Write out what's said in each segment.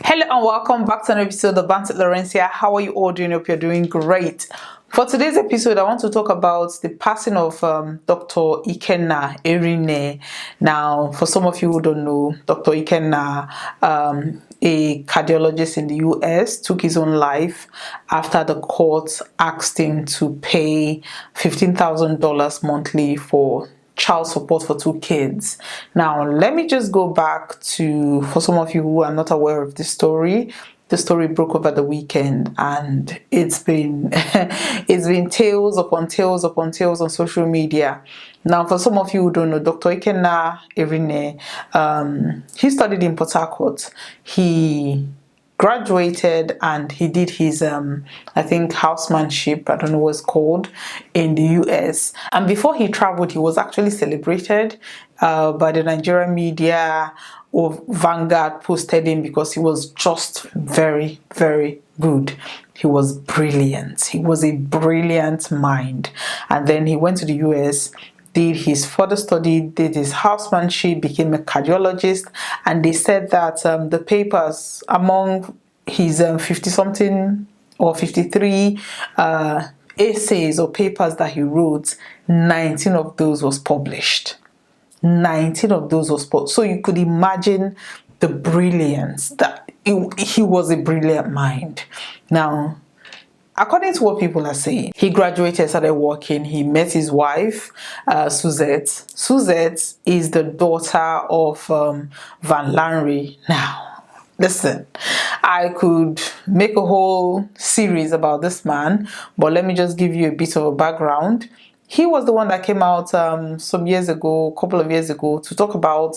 Hello and welcome back to an episode of Bantz Lawrencia. How are you all doing? Hope you're doing great. For today's episode, I want to talk about the passing of Dr. Ikenna, Erinne. Now, for some of you who don't know, Dr. Ikenna, a cardiologist in the US, took his own life after the court asked him to pay $15,000 monthly for child support for 2 kids. Now, let me just go back to, for some of you who are not aware of this story, the story broke over the weekend, and it's been it's been tales upon tales upon tales on social media. Now, for some of you who don't know, Dr. Ikenna Erinne, he studied in Port Harcourt. He graduated and he did his I think housemanship, I don't know what it's called, in the US. And before he traveled, he was actually celebrated by the Nigerian media. Or Vanguard posted him because he was just very, very good. He was brilliant. He was a brilliant mind. And then he went to the US, did his further study, did his housemanship, became a cardiologist, and they said that the papers among his 50-something or 53 essays or papers that he wrote, 19 of those was published. 19 of those was published. So you could imagine the brilliance that he was a brilliant mind. Now, according to what people are saying, he graduated, started working, he met his wife, Suzette. Suzette is the daughter of Van Lanry. Now, listen, I could make a whole series about this man, but let me just give you a bit of a background. He was the one that came out some years ago, a couple of years ago, to talk about,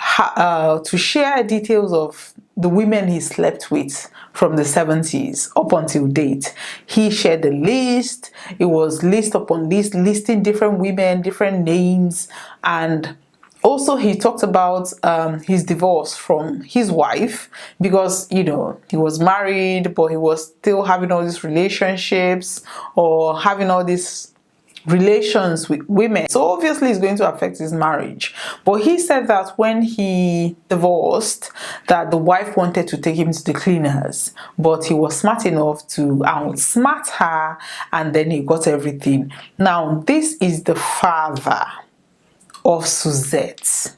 to share details of the women he slept with from the 70s up until date. He shared the list. It was list upon list, listing different women, different names. And also he talked about his divorce from his wife because, you know, he was married, but he was still having all these relationships or having all these relations with women. So obviously it's going to affect his marriage. But he said that when he divorced, that the wife wanted to take him to the cleaners, but he was smart enough to outsmart her, and then he got everything. Now, this is the father of Suzette.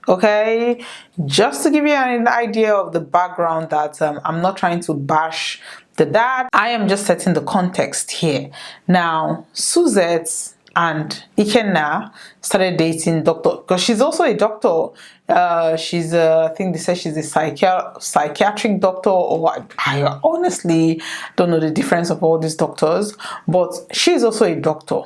Okay, just to give you an idea of the background, that I'm not trying to bash the dad, I am just setting the context here. Now, Suzette and Ikenna started dating doctor, because she's also a doctor. She's I think they said she's a psychiatric doctor, or I honestly don't know the difference of all these doctors, but she's also a doctor.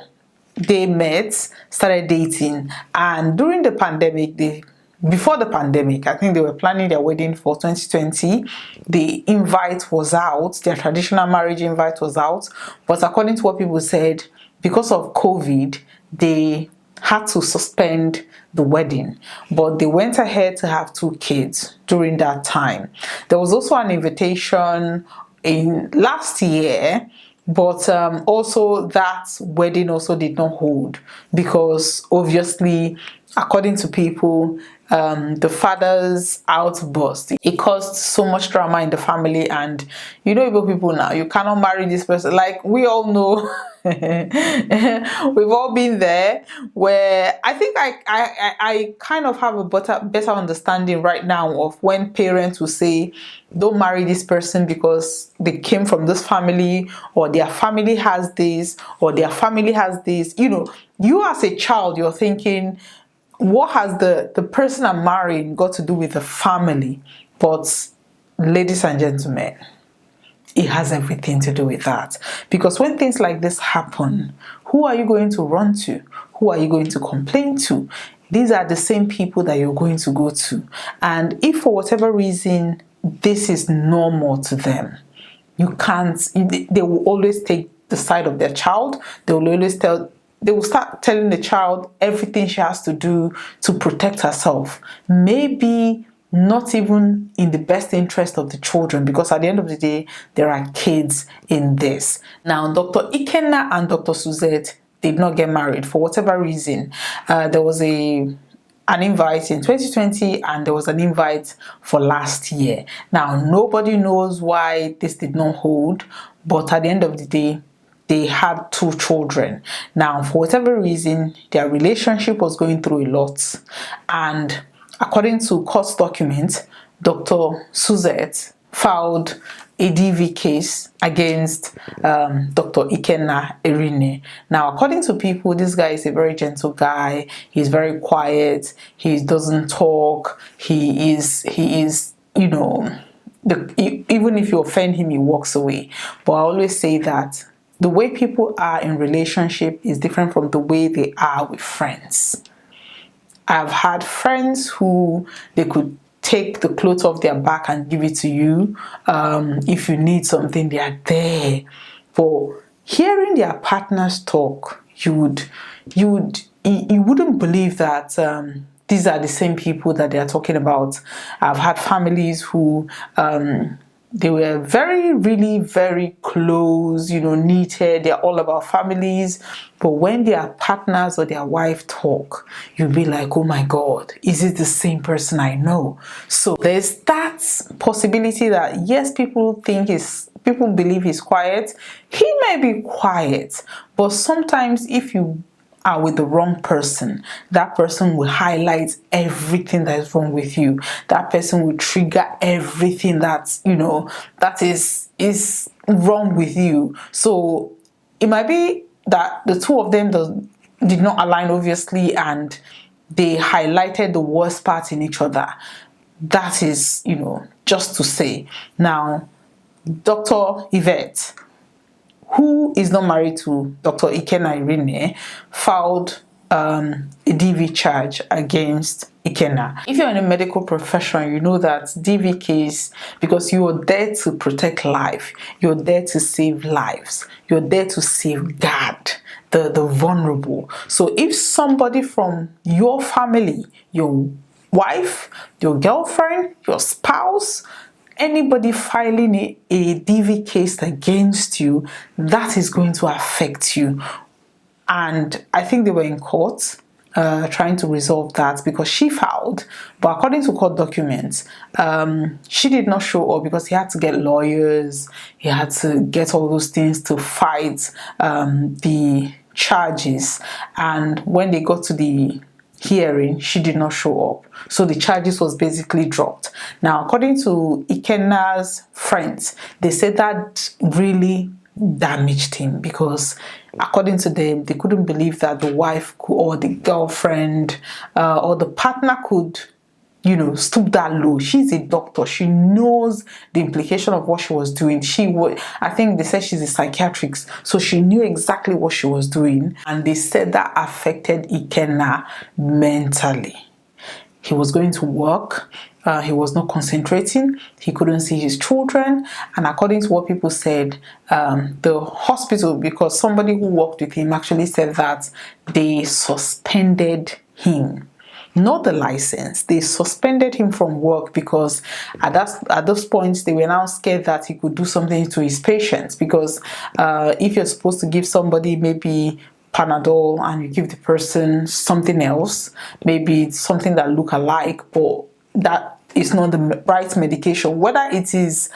They met, started dating, and during the pandemic, before the pandemic, I think they were planning their wedding for 2020. The invite was out, their traditional marriage invite was out. But according to what people said, because of COVID, they had to suspend the wedding. But they went ahead to have 2 kids during that time. There was also an invitation in last year, but also that wedding also did not hold because obviously, according to people, the father's outburst, it caused so much drama in the family. And you know, Igbo people now, you cannot marry this person. Like we all know, we've all been there, where I think I kind of have a better understanding right now of when parents will say, don't marry this person because they came from this family, or their family has this, or their family has this. You know, you as a child, you're thinking, what has the person I'm marrying got to do with the family? But ladies and gentlemen, it has everything to do with that. Because when things like this happen, who are you going to run to? Who are you going to complain to? These are the same people that you're going to go to. And if for whatever reason this is normal to them, you can't, they will always take the side of their child. They will start telling the child everything she has to do to protect herself. Maybe not even in the best interest of the children, because at the end of the day, there are kids in this. Now, Dr. Ikenna and Dr. Suzette did not get married for whatever reason. There was a an invite in 2020 and there was an invite for last year. Now, nobody knows why this did not hold, but at the end of the day, they had 2 children. Now, for whatever reason, their relationship was going through a lot. And according to court documents, Dr. Suzette filed a DV case against Dr. Ikenna Erinne. Now, according to people, this guy is a very gentle guy. He's very quiet. He doesn't talk. He is, you know, even if you offend him, he walks away. But I always say that the way people are in relationship is different from the way they are with friends. I've had friends who they could take the clothes off their back and give it to you. If you need something, they are there. For hearing their partners talk, you wouldn't believe that these are the same people that they are talking about. I've had families who they were really very close, knitted. They're all about families. But when their partners or their wife talk, you'll be like, oh my God, is it the same person I know? So there's that possibility that yes, people believe he's quiet. He may be quiet, but sometimes if you are with the wrong person, that person will highlight everything that is wrong with you. That person will trigger everything that is wrong with you. So it might be that the 2 of them did not align, obviously, and they highlighted the worst part in each other. That is, just to say. Now, Dr. Yvette, who is not married to Dr. Ikenna Erinne, filed a DV charge against Ikenna. If you're in a medical profession, you know that DV case, because you are there to protect life, you're there to save lives, you're there to safeguard the vulnerable. So if somebody from your family, your wife, your girlfriend, your spouse, anybody filing a DV case against you, that is going to affect you. And I think they were in court trying to resolve that because she filed, but according to court documents, she did not show up because he had to get lawyers, he had to get all those things to fight the charges. And when they got to the hearing, she did not show up, so the charges was basically dropped. Now, according to Ikenna's friends, they said that really damaged him because according to them, they couldn't believe that the wife or the girlfriend or the partner could stoop that low. She's a doctor. She knows the implication of what she was doing. I think they said she's a psychiatrist, so she knew exactly what she was doing. And they said that affected Ikenna mentally. He was going to work. He was not concentrating. He couldn't see his children. And according to what people said, the hospital, because somebody who worked with him actually said that they suspended him. Not the license. They suspended him from work because at those points they were now scared that he could do something to his patients. Because if you're supposed to give somebody maybe Panadol and you give the person something else, maybe something that look alike, but that is not the right medication, whether it is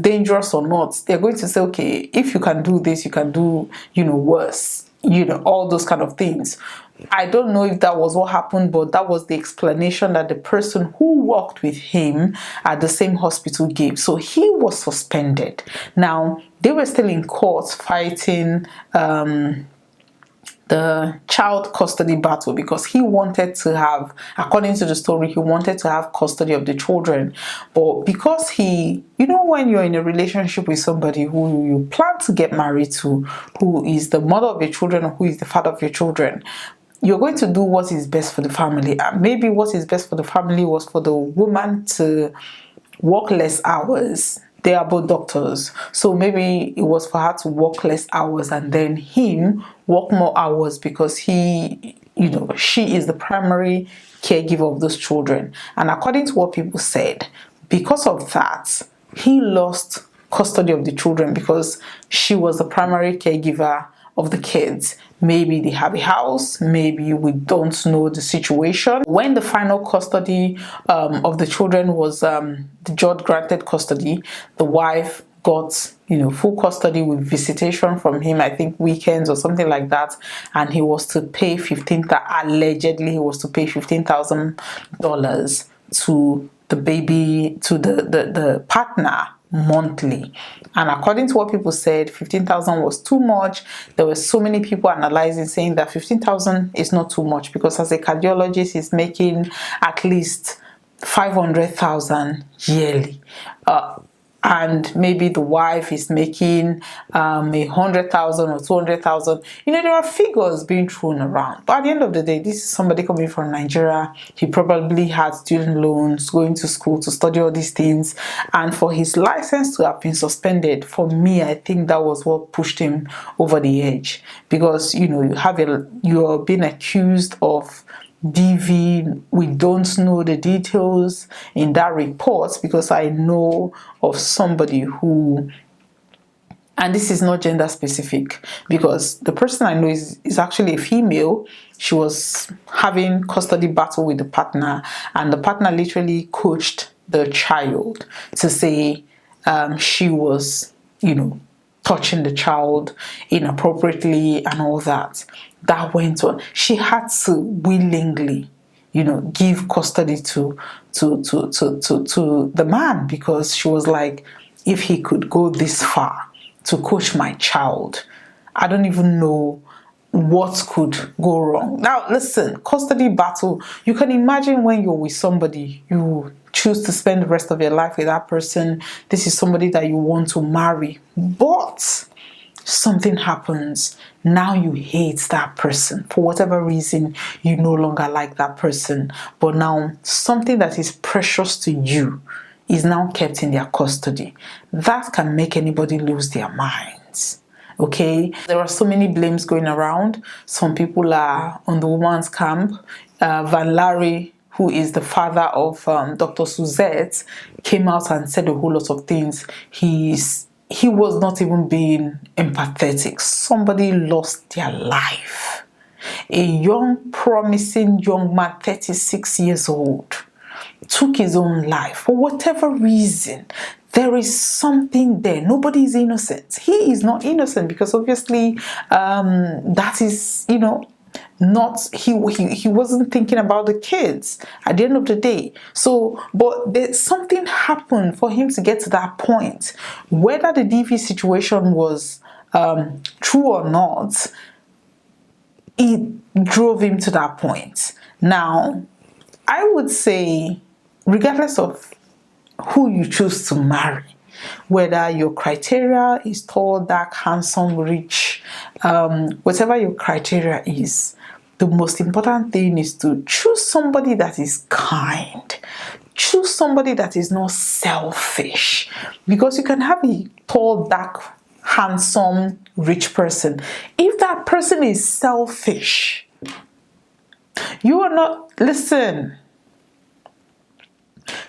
dangerous or not, they're going to say, okay, if you can do this, you can do worse, all those kind of things. I don't know if that was what happened, but that was the explanation that the person who worked with him at the same hospital gave. So he was suspended. Now, they were still in court fighting the child custody battle because he wanted to have, according to the story, he wanted to have custody of the children. But because when you're in a relationship with somebody who you plan to get married to, who is the mother of your children or who is the father of your children, you're going to do what is best for the family. And maybe what is best for the family was for the woman to work less hours. They are both doctors, so maybe it was for her to work less hours and then him work more hours because she is the primary caregiver of those children. And according to what people said, because of that, he lost custody of the children because she was the primary caregiver of the kids. Maybe they have a house, maybe we don't know the situation. When the final custody of the children was, the judge granted custody, the wife got, full custody with visitation from him, I think weekends or something like that, and he was to pay allegedly he was to pay $15,000 to the baby, to the partner monthly. And according to what people said, 15,000 was too much. There were so many people analyzing, saying that 15,000 is not too much, because as a cardiologist, he's making at least 500,000 yearly. And maybe the wife is making 100,000 or 200,000. There are figures being thrown around. But at the end of the day, this is somebody coming from Nigeria. He probably had student loans, going to school to study all these things. And for his license to have been suspended, for me, I think that was what pushed him over the edge. Because, you're being accused of DV. We don't know the details in that report, because I know of somebody who, and this is not gender specific, because the person I know is actually a female. She was having custody battle with the partner, and the partner literally coached the child to say she was, touching the child inappropriately and all that. That went on. She had to willingly, give custody to the man, because she was like, if he could go this far to coach my child, I don't even know what could go wrong. Now, listen, custody battle, you can imagine when you're with somebody, you choose to spend the rest of your life with that person. This is somebody that you want to marry, but something happens. Now you hate that person. For whatever reason, you no longer like that person. But now something that is precious to you is now kept in their custody. That can make anybody lose their minds. Okay, there are so many blames going around. Some people are on the woman's camp. Van Larry, who is the father of Dr. Suzette, came out and said a whole lot of things. He was not even being empathetic. Somebody lost their life. A young, promising young man, 36 years old, took his own life for whatever reason. There is something there. Nobody is innocent. He is not innocent, because obviously that is, not, he wasn't thinking about the kids at the end of the day. So, but there's something happened for him to get to that point. Whether the DV situation was true or not, it drove him to that point. Now, I would say, regardless of who you choose to marry, whether your criteria is tall, dark, handsome, rich, whatever your criteria is, the most important thing is to choose somebody that is kind. Choose somebody that is not selfish, because you can have a tall, dark, handsome, rich person. If that person is selfish, you are not, listen,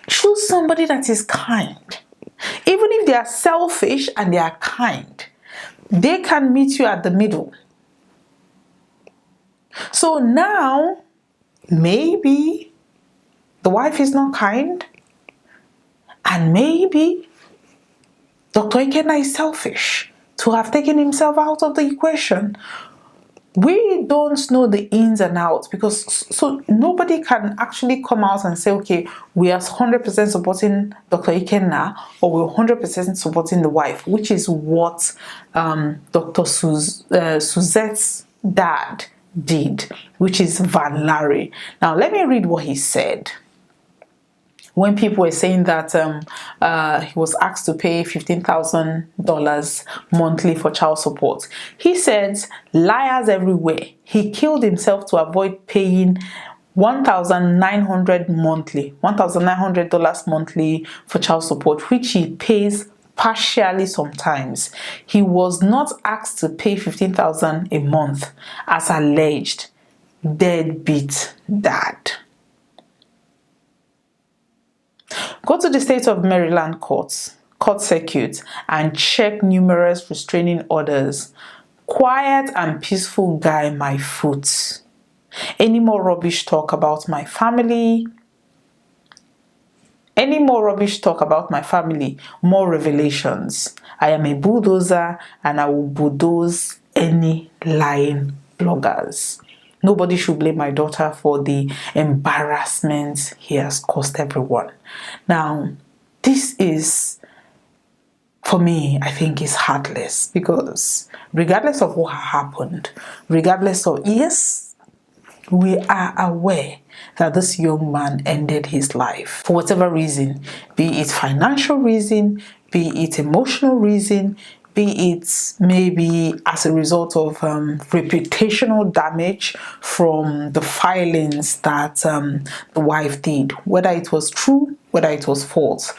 choose somebody that is kind. Even if they are selfish and they are kind, they can meet you at the middle. So now, maybe the wife is not kind, and maybe Dr. Ikenna is selfish to have taken himself out of the equation. We don't know the ins and outs, because so nobody can actually come out and say, okay, we are 100% supporting Dr. Ikenna, or we're 100% supporting the wife, which is what Dr. Suzette's dad did, which is Van Larry. Now, let me read what he said. When people were saying that he was asked to pay $15,000 monthly for child support, he said, liars everywhere. He killed himself to avoid paying $1,900 monthly for child support, which he pays partially sometimes. He was not asked to pay $15,000 a month, as alleged. Deadbeat dad. Go to the state of Maryland court circuit and check numerous restraining orders Quiet and peaceful guy, my foot. Any more rubbish talk about my family? Any more rubbish talk about my family? More revelations. I am a bulldozer and I will bulldoze any lying bloggers. Nobody should blame my daughter for the embarrassment he has caused everyone. Now, this is, for me, I think is heartless, because regardless of what happened, regardless of, yes, we are aware that this young man ended his life for whatever reason, be it financial reason, be it emotional reason, be it maybe as a result of reputational damage from the filings that the wife did, whether it was true, whether it was false.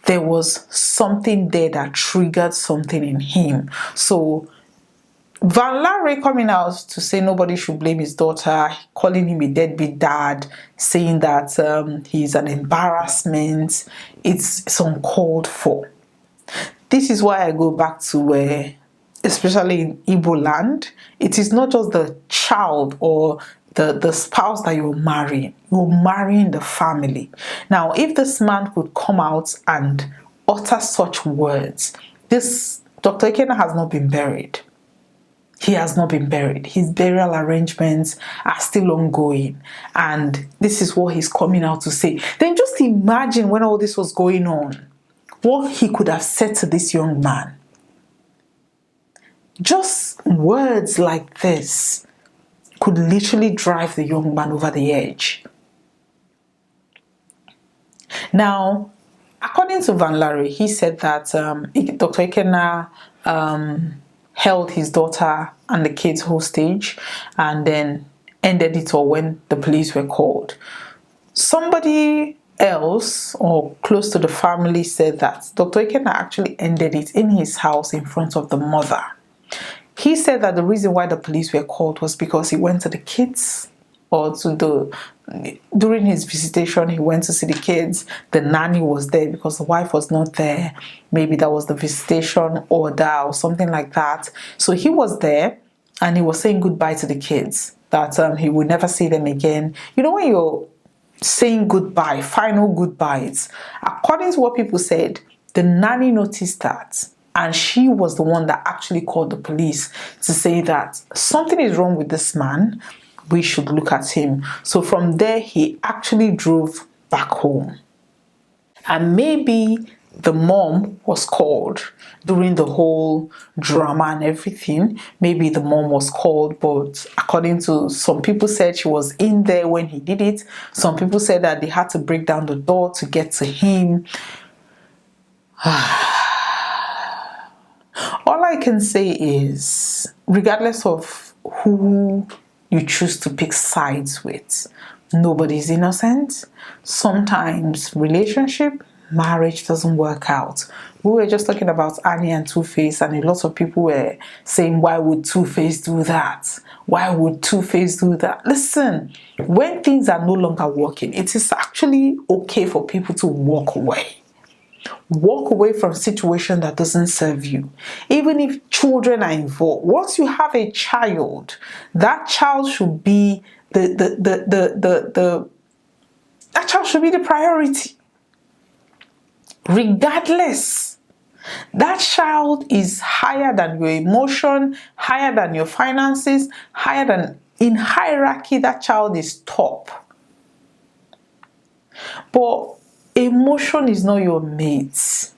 There was something there that triggered something in him. So Van Larry coming out to say nobody should blame his daughter, calling him a deadbeat dad, saying that he's an embarrassment, it's uncalled for. This is why I go back to especially in Igbo land, it is not just the child or the spouse that you're marrying the family. Now, if this man could come out and utter such words, this Dr. Ikenna has not been buried. He has not been buried. His burial arrangements are still ongoing. And this is what he's coming out to say. Then just imagine when all this was going on, what he could have said to this young man. Just words like this could literally drive the young man over the edge. Now, according to Van Larry, he said that Dr. Ikenna held his daughter and the kids hostage and then ended it all when the police were called. Somebody else or close to the family said that Dr. Ikenna actually ended it in his house in front of the mother. He said that the reason why the police were called was because he went to the kids, or during his visitation, he went to see the kids. The nanny was there because the wife was not there. Maybe that was the visitation order or something like that. So he was there and he was saying goodbye to the kids, that he would never see them again. You know, when you're saying goodbye, final goodbyes, according to what people said, the nanny noticed that. And she was the one that actually called the police to say that something is wrong with this man. We should look at him. So from there, he actually drove back home. And maybe the mom was called during the whole drama and everything. Maybe the mom was called, but according to some people said she was in there when he did it. Some people said that they had to break down the door to get to him. All I can say is, regardless of who you choose to pick sides with, nobody's innocent. Sometimes relationship, marriage doesn't work out. We were just talking about Annie and Two-Face, and a lot of people were saying, why would Two-Face do that? Why would Two-Face do that? Listen, when things are no longer working, it is actually okay for people to walk away. Walk away from a situation that doesn't serve you. Even if children are involved, once you have a child, that child should be that child should be the priority. Regardless, that child is higher than your emotion, higher than your finances, higher than, in hierarchy, that child is top. But emotion is not your mate.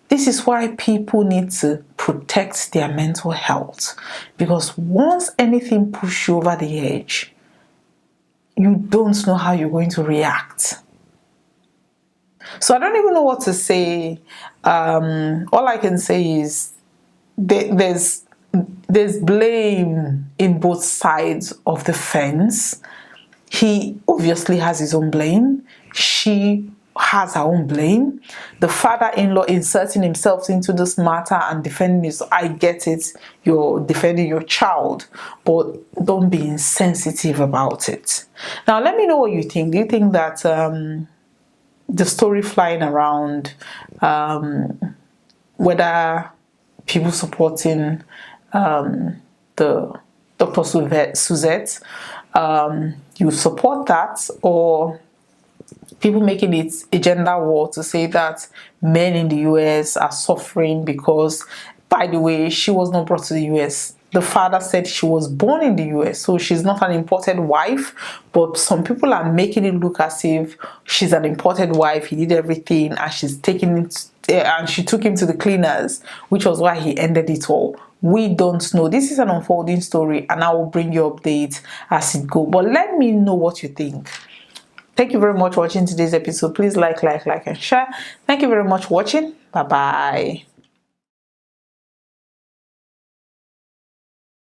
This is why people need to protect their mental health, because once anything pushes you over the edge, you don't know how you're going to react. So I don't even know what to say. All I can say is there's blame in both sides of the fence. He obviously has his own blame. She has her own blame. The father-in-law inserting himself into this matter and defending his, I get it, you're defending your child, but don't be insensitive about it. Now, let me know what you think. Do you think that the story flying around, whether people supporting the Dr. Suzette, you support that, or people making it a gender war to say that men in the US are suffering because, by the way, she was not brought to the US. The father said she was born in the US, so she's not an imported wife, but some people are making it look as if she's an imported wife. He did everything and she's taking it, and she took him to the cleaners, which was why he ended it all. We don't know. This is an unfolding story, and I will bring you updates as it goes. But let me know what you think. Thank you very much for watching today's episode. Please like, and share. Thank you very much for watching. Bye bye.